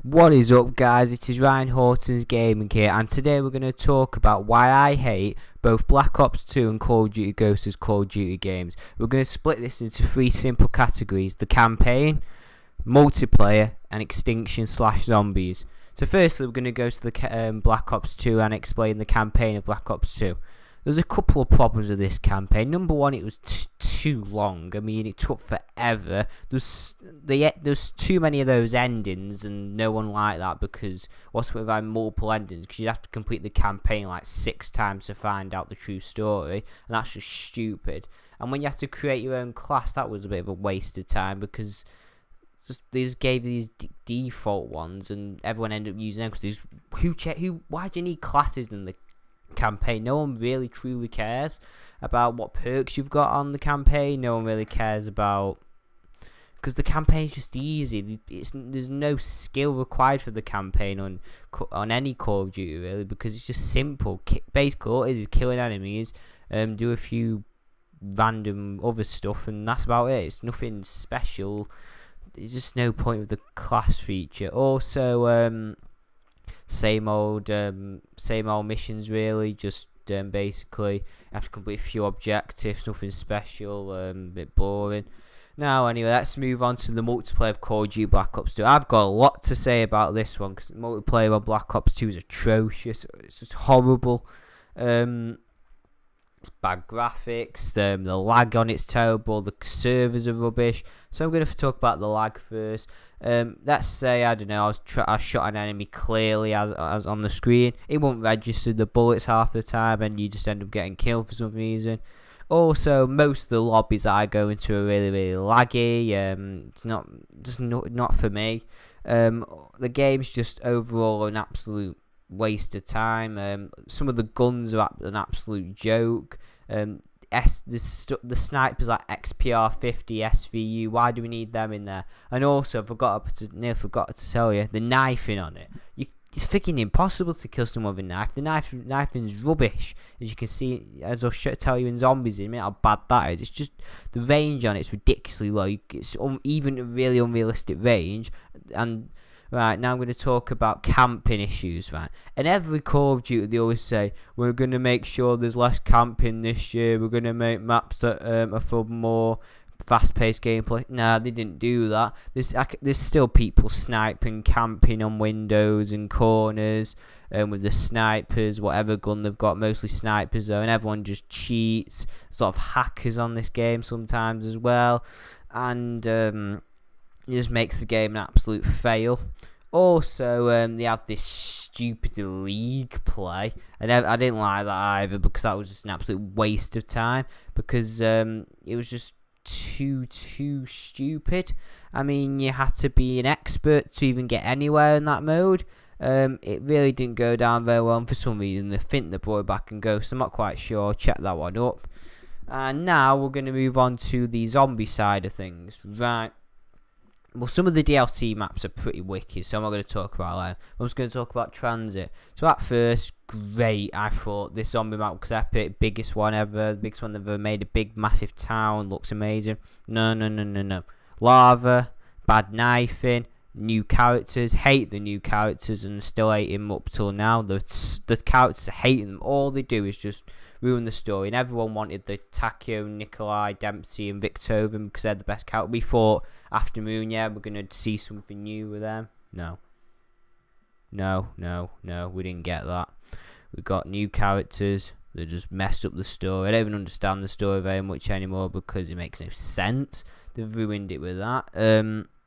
What is up, guys? It is Ryan Horton's Gaming here, and today we're going to talk about why I hate both Black Ops 2 and Call of Duty Ghosts as Call of Duty games. We're going to split this into three simple categories: the campaign, multiplayer, and extinction/zombies. So firstly, we're going to go to the Black Ops 2 and explain the campaign of Black Ops 2. There's a couple of problems with this campaign. Number one, it was too long. I mean, it took forever. There's too many of those endings, and no one liked that because what's with having multiple endings? Because you'd have to complete the campaign like 6 times to find out the true story, and that's just stupid. And when you have to create your own class, that was a bit of a waste of time because they just gave these default ones, and everyone ended up using them because why do you need classes in the campaign? No one really truly cares about what perks you've got on the campaign. No one really cares about, because the campaign's just easy. There's no skill required for the campaign on any Call of Duty really, because it's just simple. Basically all it is killing enemies, do a few random other stuff, and that's about it. It's nothing special. There's just no point with the class feature. Also, same old missions really. Just basically have to complete a few objectives. Nothing special. A bit boring. Now, anyway, let's move on to the multiplayer of Call of Duty Black Ops 2. I've got a lot to say about this one because the multiplayer on Black Ops 2 is atrocious. It's just horrible. It's bad graphics, the lag on it's terrible, the servers are rubbish. So I'm going to talk about the lag first. Let's say, I don't know, I shot an enemy clearly as on the screen. It won't register the bullets half the time, and you just end up getting killed for some reason. Also, most of the lobbies I go into are really, really laggy. It's not for me. The game's just overall an absolute waste of time. Some of the guns are an absolute joke. The snipers like XPR50, SVU, why do we need them in there? And also, nearly forgot to tell you, the knifing on it. It's freaking impossible to kill someone with a knife. The knifing's rubbish, as you can see, as I'll tell you in Zombies in a minute how bad that is. It's just, the range on it's ridiculously low. It's even a really unrealistic range. And right, now I'm going to talk about camping issues, right? In every Call of Duty, they always say, we're going to make sure there's less camping this year. We're going to make maps that are for more fast-paced gameplay. Nah, they didn't do that. There's still people sniping, camping on windows and corners, with the snipers, whatever gun they've got, mostly snipers though, and everyone just cheats. There's a lot of hackers on this game sometimes as well, and it just makes the game an absolute fail. Also, they have this stupid league play, and I didn't like that either because that was just an absolute waste of time, because it was just too stupid. I mean, you had to be an expert to even get anywhere in that mode. It really didn't go down very well, and for some reason they think they brought it back in Ghost. I'm not quite sure. Check that one up. And now we're going to move on to the zombie side of things. Right. Well, some of the DLC maps are pretty wicked, so I'm not going to talk about that. I'm just going to talk about Transit. So at first, great, I thought this zombie map was epic, biggest one ever, the biggest one they've ever made, a big massive town, looks amazing. No. Lava, bad knifing, new characters, hate the new characters, and still hate him up till now. The characters, hate them. All they do is just ruin the story, and everyone wanted the Takeo, Nikolai, Dempsey, and Victoven because they're the best characters. We thought after Moon, yeah, we're gonna see something new with them. No, we didn't get that. We got new characters. They just messed up the story. I don't even understand the story very much anymore because it makes no sense. They've ruined it with that.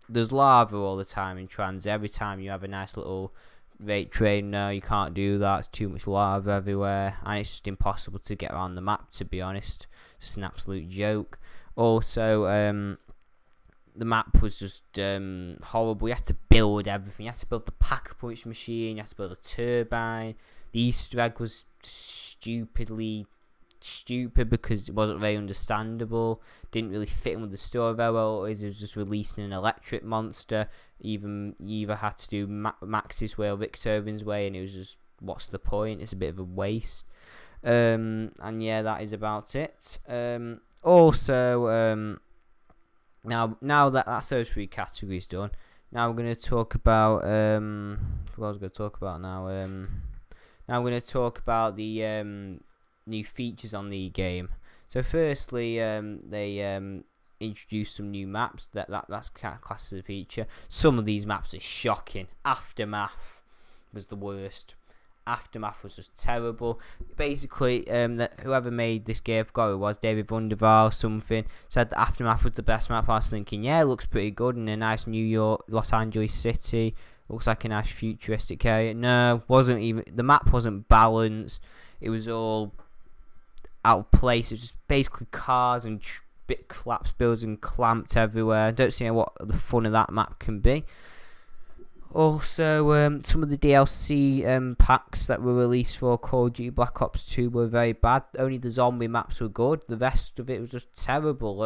There's lava all the time in Trans. Every time you have a nice little rate train, no, you can't do that. It's too much lava everywhere, and it's just impossible to get around the map, to be honest. Just an absolute joke. Also, the map was just horrible. You had to build everything. You had to build the pack-a-punch machine. You had to build a turbine. The Easter egg was stupid because it wasn't very understandable. Didn't really fit in with the story very well. It was just releasing an electric monster. You either had to do Max's way or Victoven's way, and it was just, what's the point? It's a bit of a waste. And yeah, that is about it. Also, now that that's those three categories done, Now we're going to talk about what I was going to talk about now. Now we're going to talk about the new features on the game. So firstly, they introduced some new maps. That's classed as a feature. Some of these maps are shocking. Aftermath was the worst. Aftermath was just terrible. Basically, whoever made this game, I forgot who it was, David Wonderval or something, said that Aftermath was the best map. I was thinking, yeah, it looks pretty good in a nice New York, Los Angeles city. Looks like a nice futuristic area. No, wasn't even. The map wasn't balanced. It was all out of place. It was just basically cars and bit collapsed buildings and clamped everywhere. I don't see what the fun of that map can be. Also, some of the DLC packs that were released for Call of Duty Black Ops 2 were very bad. Only the zombie maps were good. The rest of it was just terrible.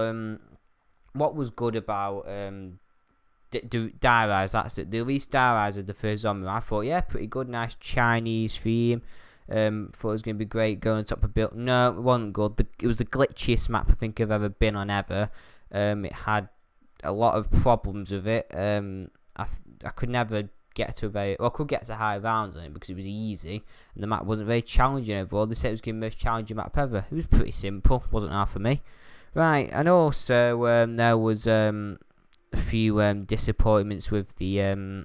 What was good about Die Rise? That's it. They released Die Rise as the first zombie map. I thought, yeah, pretty good. Nice Chinese theme. Thought it was going to be great going on top of build. No, it wasn't good. It was the glitchiest map I think I've ever been on ever. It had a lot of problems with it. I could never get to I could get to high rounds on it because it was easy and the map wasn't very challenging overall. They said it was going to be the most challenging map ever. It was pretty simple, wasn't hard for me. Right, and also there was a few disappointments with the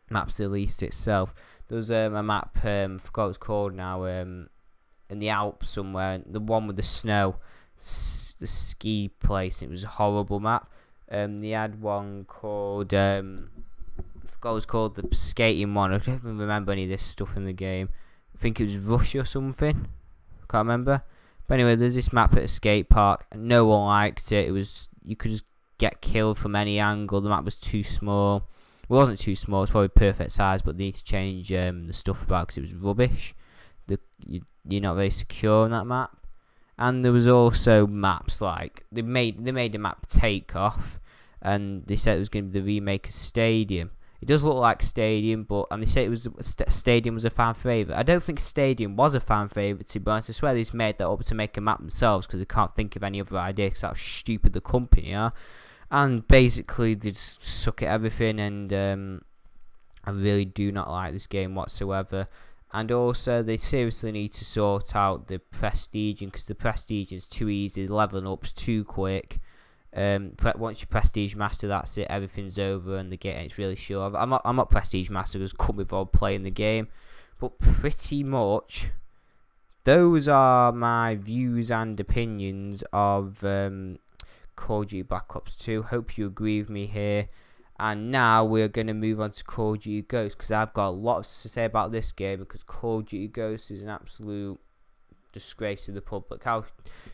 maps release itself. There was a map, I forgot what it's called now, in the Alps somewhere, the one with the snow, the ski place. It was a horrible map. They had one called, I forgot what it was called, the skating one. I don't even remember any of this stuff in the game. I think it was Russia or something. Can't remember. But anyway, there's this map at a skate park, and no one liked it. It was, you could just get killed from any angle. The map was too small. It wasn't too small, it's probably perfect size, but they need to change the stuff about because it was rubbish. You're not very secure on that map. And there was also maps like they made a map Takeoff, and they said it was going to be the remake of Stadium. It does look like Stadium, and they say it was Stadium was a fan favourite. I don't think Stadium was a fan favourite, to be honest. I swear they just made that up to make a map themselves because they can't think of any other idea because how stupid the company are. And basically they just suck at everything, and I really do not like this game whatsoever. And also, they seriously need to sort out the Prestige, because the Prestige is too easy, leveling up's too quick. Once you Prestige Master, that's it, everything's over, and the game, it's really sure. I'm not Prestige Master, because come before playing the game. But pretty much, those are my views and opinions of Call of Duty Black Ops 2. Hope you agree with me here. And now we're going to move on to Call of Duty Ghosts, because I've got lots to say about this game, because Call of Duty Ghosts is an absolute disgrace to the public. I'll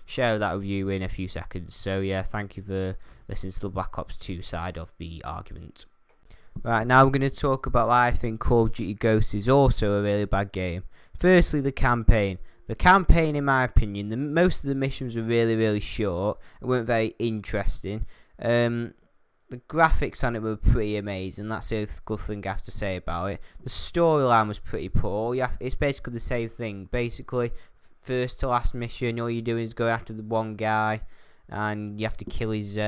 share that with you in a few seconds. So yeah, thank you for listening to the Black Ops 2 side of the argument. Right, now we're going to talk about why I think Call of Duty Ghosts is also a really bad game. Firstly, the campaign. The campaign, in my opinion, most of the missions were really, really short and weren't very interesting. The graphics on it were pretty amazing. That's the good thing I have to say about it. The storyline was pretty poor. It's basically the same thing. Basically, first to last mission, all you're doing is go after the one guy, and you have to kill his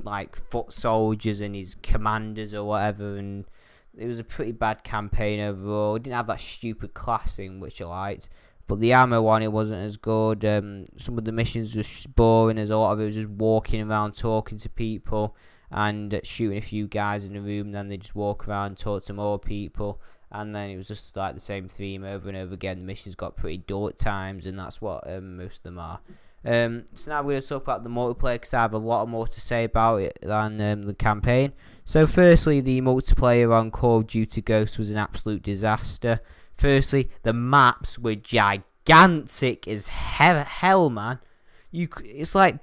like foot soldiers and his commanders or whatever. And it was a pretty bad campaign overall. It didn't have that stupid classing, which I liked. But the ammo one, it wasn't as good. Some of the missions were boring, as a lot of it was just walking around talking to people and shooting a few guys in the room. Then they just walk around and talk to more people, and then it was just like the same theme over and over again. The missions got pretty dull at times, and that's what most of them are. So now we're going to talk about the multiplayer, because I have a lot more to say about it than the campaign. So firstly, the multiplayer on Call of Duty Ghosts was an absolute disaster. Firstly, the maps were gigantic as hell, man. It's like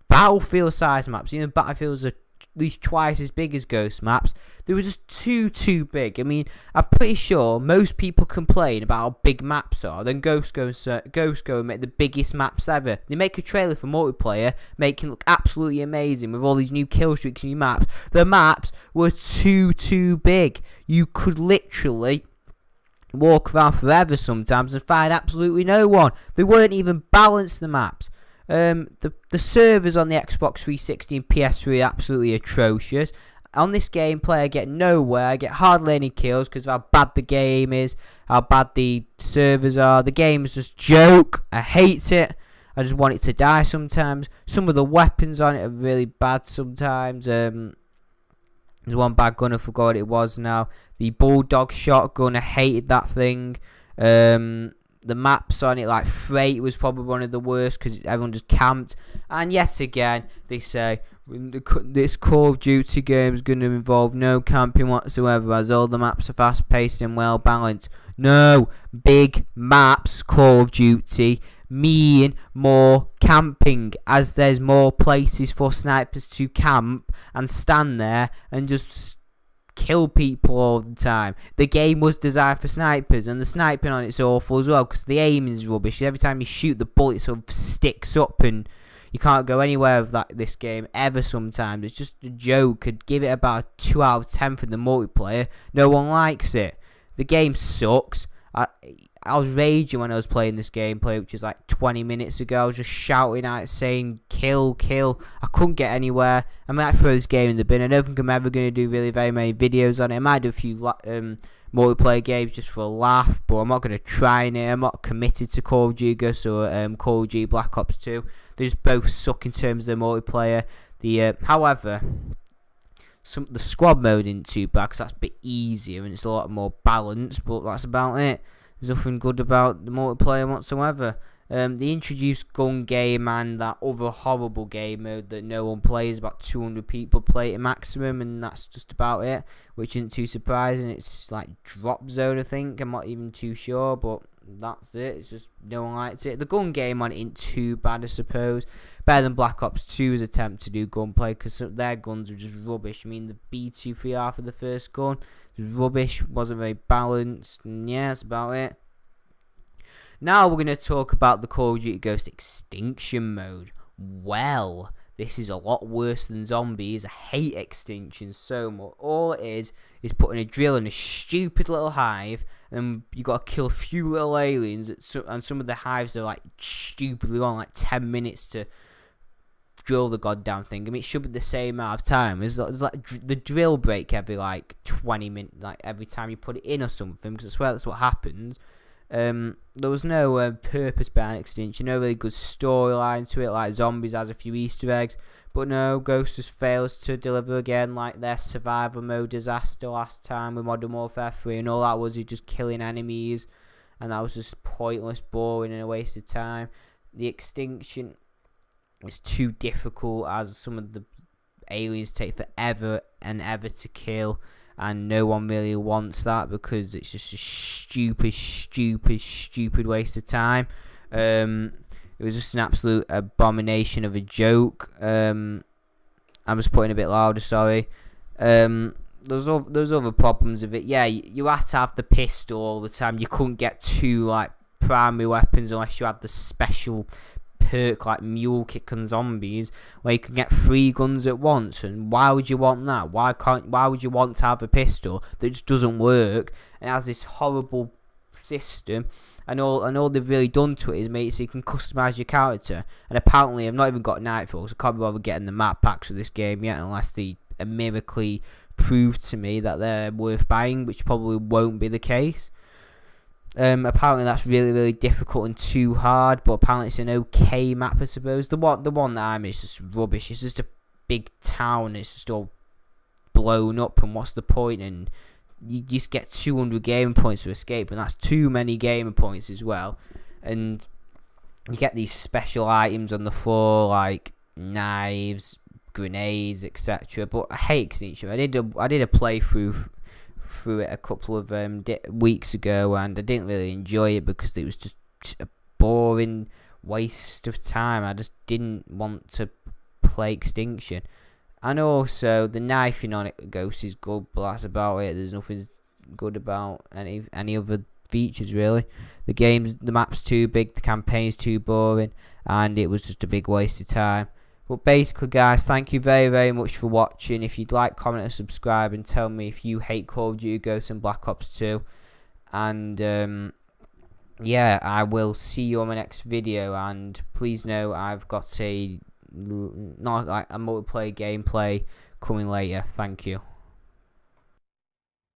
Battlefield size maps. You know, Battlefield's are at least twice as big as Ghost maps. They were just too big. I mean, I'm pretty sure most people complain about how big maps are. Then Ghost go and make the biggest maps ever. They make a trailer for multiplayer, making it look absolutely amazing with all these new kill streaks, new maps. The maps were too big. You could literally walk around forever sometimes and find absolutely no one. They weren't even balanced, the maps. The servers on the Xbox 360 and PS3 are absolutely atrocious, On this gameplay, I get nowhere. I get hardly any kills because of how bad the game is, how bad the servers are. The game's just joke. I hate it. I just want it to die sometimes. Some of the weapons on it are really bad sometimes. There's one bad gun, I forgot what it was now. The Bulldog shotgun, I hated that thing. The maps on it, like Freight, was probably one of the worst because everyone just camped. And yet again, they say this Call of Duty game is going to involve no camping whatsoever, as all the maps are fast-paced and well-balanced. No, big maps, Call of Duty, mean more camping, as there's more places for snipers to camp and stand there and just kill people all the time. The game was designed for snipers, and the sniping on it's awful as well because the aiming is rubbish. Every time you shoot, the bullet sort of sticks up and you can't go anywhere with this game ever. Sometimes it's just a joke. I'd give it about a 2 out of 10 for the multiplayer. No one likes it. The game sucks. I was raging when I was playing this gameplay, which is like 20 minutes ago. I was just shouting out, saying, kill, kill. I couldn't get anywhere. I might throw this game in the bin. I don't think I'm ever going to do really very many videos on it. I might do a few multiplayer games just for a laugh, but I'm not going to try it. I'm not committed to Call of Duty Ghosts or Call of Duty Black Ops 2. They just both suck in terms of the multiplayer. However, the squad mode isn't too bad because that's a bit easier and it's a lot more balanced, but that's about it. There's nothing good about the multiplayer whatsoever. They introduced gun game and that other horrible game mode that no one plays. About 200 people play it maximum, and that's just about it, which isn't too surprising. It's like Drop Zone, I think. I'm not even too sure, but that's it. It's just no one likes it. The gun game on it ain't too bad, I suppose. Better than Black Ops 2's attempt to do gunplay, because their guns are just rubbish. I mean, the B230R for the first gun was rubbish, wasn't very balanced, and yeah, that's about it. Now we're going to talk about the Call of Duty Ghosts Extinction mode. Well, this is a lot worse than zombies. I hate Extinction so much. All it is putting a drill in a stupid little hive, and you got to kill a few little aliens, and some of the hives are like stupidly long, like 10 minutes to drill the goddamn thing. I mean, it should be the same amount of time. It's like the drill break every like 20 minutes, like every time you put it in or something, because I swear that's what happens. There was no purpose behind Extinction, no really good storyline to it, like Zombies has a few Easter eggs, but no, Ghost just fails to deliver again, like their survival mode disaster last time with Modern Warfare 3, and all that was just killing enemies, and that was just pointless, boring, and a waste of time. The Extinction is too difficult, as some of the aliens take forever and ever to kill, and no one really wants that because it's just a stupid waste of time. It was just an absolute abomination of a joke. I'm just putting a bit louder, sorry. There's other problems with it. Yeah, you had to have the pistol all the time. You couldn't get two like primary weapons unless you had the special perk like Mule Kick and Zombies, where you can get 3 guns at once. And why would you want that? Why would you want to have a pistol that just doesn't work and has this horrible system? And all they've really done to it is make it so you can customize your character. And apparently, I've not even got Nightfall, so I can't be bothered getting the map packs for this game yet, unless they miraculously prove to me that they're worth buying, which probably won't be the case. Apparently that's really difficult and too hard, but apparently it's an okay map, I suppose. The one that I'm in is just rubbish. It's just a big town. It's just all blown up, and what's the point? And you just get 200 gamer points to escape, and that's too many gamer points as well. And you get these special items on the floor like knives, grenades, etc. But I hate Extinction. I did a playthrough through it a couple of weeks ago, and I didn't really enjoy it because it was just a boring waste of time. I just didn't want to play Extinction. And also the knifing on it, Ghost, is good, but that's about it. There's nothing good about any other features really. The map's too big, the campaign's too boring, and it was just a big waste of time. But basically, guys, thank you very much for watching. If you'd like, comment and subscribe, and tell me if you hate Call of Duty Ghosts and Black Ops 2. And yeah, I will see you on my next video. And please know I've got not like a multiplayer gameplay coming later. Thank you.